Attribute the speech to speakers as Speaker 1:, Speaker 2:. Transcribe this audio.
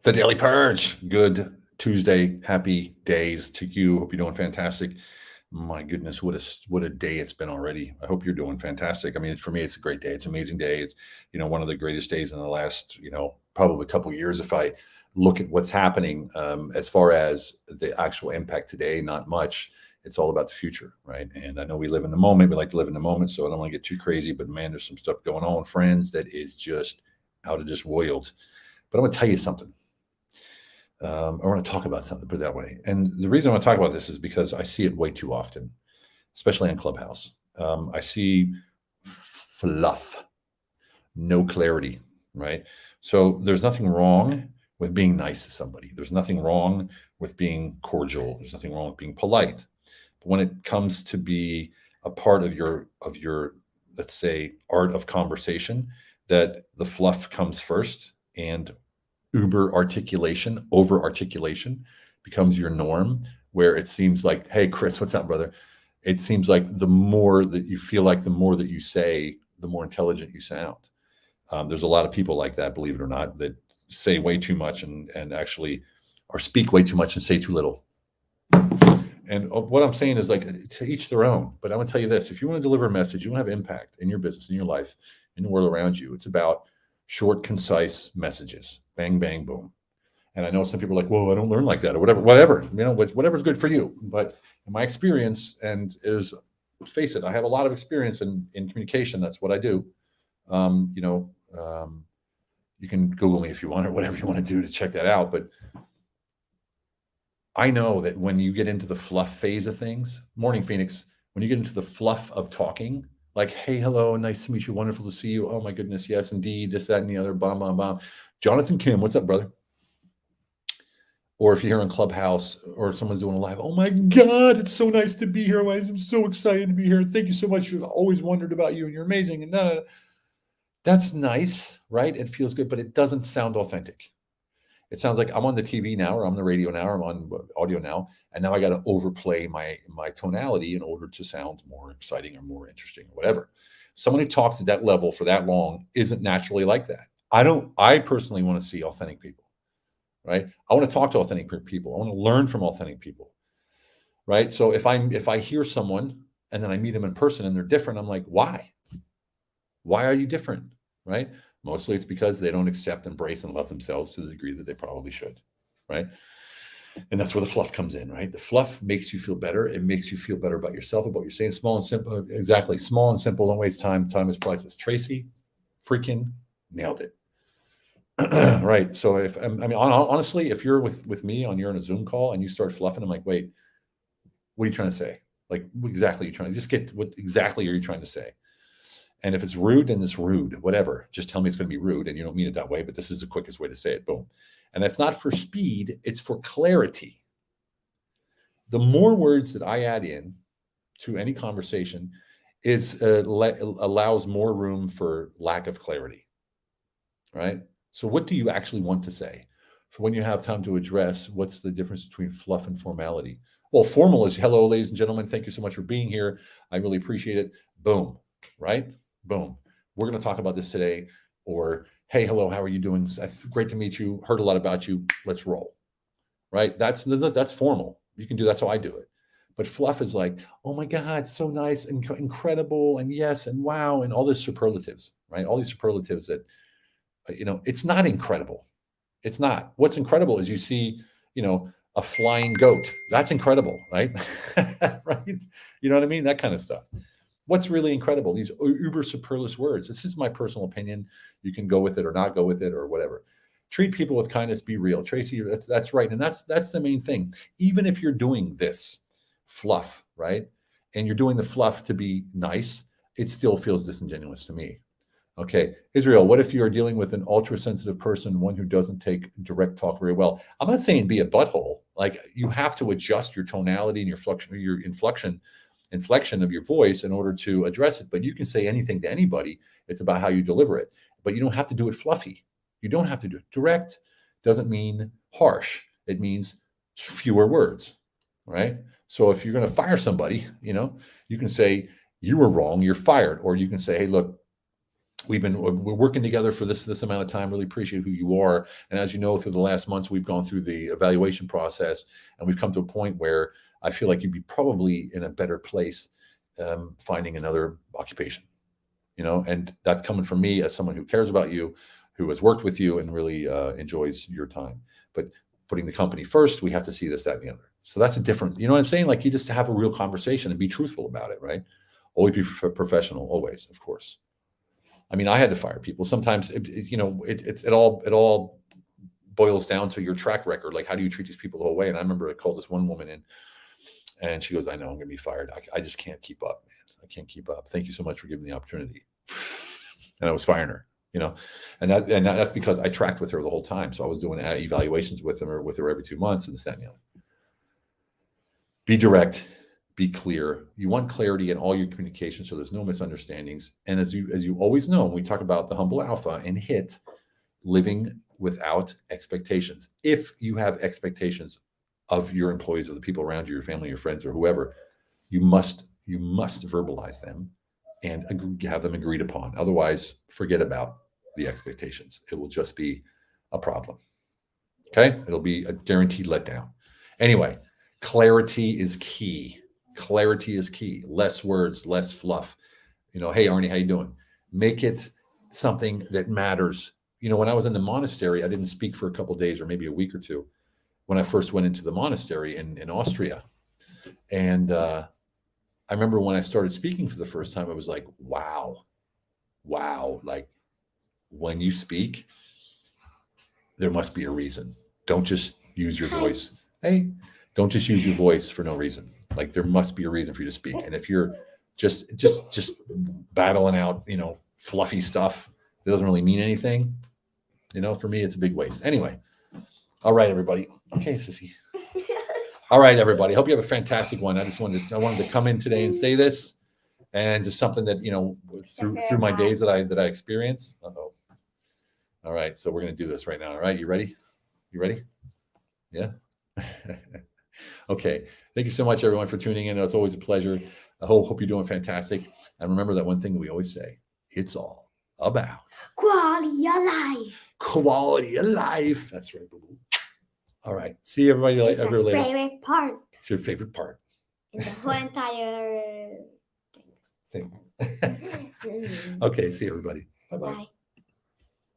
Speaker 1: The Daily Purge. Good Tuesday. Happy days to you. Hope you're doing fantastic. My goodness, what a day it's been already. I hope you're doing fantastic. I mean, for me, it's a great day. It's an amazing day. It's one of the greatest days in the last probably a couple of years. If I look at what's happening as far as the actual impact today, not much. It's all about the future, right? And I know we live in the moment. We like to live in the moment, so I don't want to get too crazy. But man, there's some stuff going on, friends, that is just out of this world. But I'm going to tell you something. I want to talk about something, put it that way. And the reason I want to talk about this is because I see it way too often, especially on Clubhouse. I see fluff, no clarity, right? So there's nothing wrong with being nice to somebody. There's nothing wrong with being cordial. There's nothing wrong with being polite. But when it comes to be a part of your let's say art of conversation, that the fluff comes first and uber articulation, over articulation becomes your norm, where it seems like, hey, Chris, what's up, brother? It seems like the more that you feel like, the more that you say, the more intelligent you sound. There's a lot of people like that, believe it or not, that say way too much and actually, or speak way too much and say too little. And what I'm saying is, like, to each their own. But I'm going to tell you this: if you want to deliver a message, you want to have impact in your business, in your life, in the world around you, it's about short, concise messages. Bang, bang, boom. And I know some people are like, well, I don't learn like that, or whatever, whatever's good for you. But in my experience, and is, face it, I have a lot of experience in communication. That's what I do. Um, you know, um, you can Google me if you want, or whatever you want to do to check that out. But I know that when you get into the fluff phase of things, morning Phoenix, when you get into the fluff of talking, like, hey, hello, nice to meet you, wonderful to see you. Oh my goodness, yes, indeed, this, that, and the other, blah, blah, blah. Jonathan Kim, what's up, brother? Or if you're here on Clubhouse or someone's doing a live, oh my God, it's so nice to be here. I'm so excited to be here. Thank you so much. I've always wondered about you and you're amazing. And that's nice, right? It feels good, but it doesn't sound authentic. It sounds like I'm on the TV now, or I'm on the radio now, or I'm on audio now, and now I got to overplay my tonality in order to sound more exciting or more interesting or whatever. Someone who talks at that level for that long isn't naturally like that. I personally want to see authentic people, right? I want to talk to authentic people. I want to learn from authentic people, right? So if I hear someone and then I meet them in person and they're different, I'm like, why? Why are you different, right? Mostly it's because they don't accept, embrace, and love themselves to the degree that they probably should, right? And that's where the fluff comes in, right? The fluff makes you feel better. It makes you feel better about yourself, about what you're saying. Small and simple, exactly. Small and simple. Don't waste time. Time is priceless. Tracy freaking nailed it. Right. So honestly, if you're with me you're on a Zoom call and you start fluffing, I'm like, wait, what are you trying to say? Like, what exactly are you trying to just get? What exactly are you trying to say? And if it's rude, then it's rude, whatever. Just tell me it's going to be rude. And you don't mean it that way, but this is the quickest way to say it. Boom. And that's not for speed, it's for clarity. The more words that I add in to any conversation allows more room for lack of clarity, right? So what do you actually want to say? For when you have time to address what's the difference between fluff and formality? Well, formal is, hello, ladies and gentlemen. Thank you so much for being here. I really appreciate it. Boom, right? Boom. We're going to talk about this today. Or, hey, hello, how are you doing? Great to meet you. Heard a lot about you. Let's roll. Right? That's formal. You can do, that's how I do it. But fluff is like, oh my God, so nice and incredible, and yes, and wow, and all these superlatives, right? All these superlatives that, it's not incredible. It's not. What's incredible is you see, a flying goat. That's incredible, right? Right? You know what I mean? That kind of stuff. What's really incredible? These uber superfluous words. This is my personal opinion. You can go with it or not go with it or whatever. Treat people with kindness. Be real, Tracy. That's right, and that's the main thing. Even if you're doing this fluff, right, and you're doing the fluff to be nice, it still feels disingenuous to me. Okay, Israel. What if you are dealing with an ultra-sensitive person, one who doesn't take direct talk very well? I'm not saying be a butthole. Like, you have to adjust your tonality and your inflection of your voice in order to address it. But you can say anything to anybody. It's about how you deliver it. But you don't have to do it fluffy. You don't have to do it. Direct doesn't mean harsh. It means fewer words, right? So if you're going to fire somebody, you can say, you were wrong, you're fired. Or you can say, hey, look, we're working together for this amount of time. Really appreciate who you are. And as you know, through the last months, we've gone through the evaluation process, and we've come to a point where I feel like you'd be probably in a better place finding another occupation, and that's coming from me as someone who cares about you, who has worked with you and really enjoys your time. But putting the company first, we have to see this, that, and the other. So that's a different, you know what I'm saying? Like, you just have a real conversation and be truthful about it, right? Always be professional, always, of course. I mean, I had to fire people. Sometimes, it all boils down to your track record. Like, how do you treat these people the whole way? And I remember I called this one woman in, and she goes, "I know I'm going to be fired. I just can't keep up, man. I can't keep up. Thank you so much for giving me the opportunity." And I was firing her, and that's because I tracked with her the whole time. So I was doing evaluations with her every 2 months, and this, that, and the other. Be direct. Be clear. You want clarity in all your communication, so there's no misunderstandings. And as you always know, when we talk about the humble alpha and HIT, living without expectations. If you have expectations of your employees or the people around you, your family, your friends, or whoever, you must verbalize them and have them agreed upon. Otherwise, forget about the expectations. It will just be a problem. Okay? It'll be a guaranteed letdown. Anyway, clarity is key. Clarity is key. Less words, less fluff. Hey, Arnie, how you doing? Make it something that matters. When I was in the monastery, I didn't speak for a couple of days or maybe a week or two when I first went into the monastery in Austria. And I remember when I started speaking for the first time, I was like, wow. Like, when you speak, there must be a reason. Don't just use your voice. Hey, don't just use your voice for no reason. Like, there must be a reason for you to speak. And if you're just battling out, fluffy stuff that doesn't really mean anything, for me, it's a big waste. Anyway. All right, everybody. Okay, Sissy. All right, everybody. Hope you have a fantastic one. I wanted to come in today and say this, and just something that, through my days that I experienced. Uh-oh. All right. So we're going to do this right now. All right. You ready? Yeah. Okay. Thank you so much, everyone, for tuning in. It's always a pleasure. I hope you're doing fantastic. And remember that one thing that we always say, it's all about
Speaker 2: quality of life.
Speaker 1: Quality of life. That's right, boo-boo. All right. See everybody later.
Speaker 2: Favorite part.
Speaker 1: It's your favorite part.
Speaker 2: In the whole entire
Speaker 1: thing. Okay. See everybody. Bye-bye.
Speaker 2: Bye.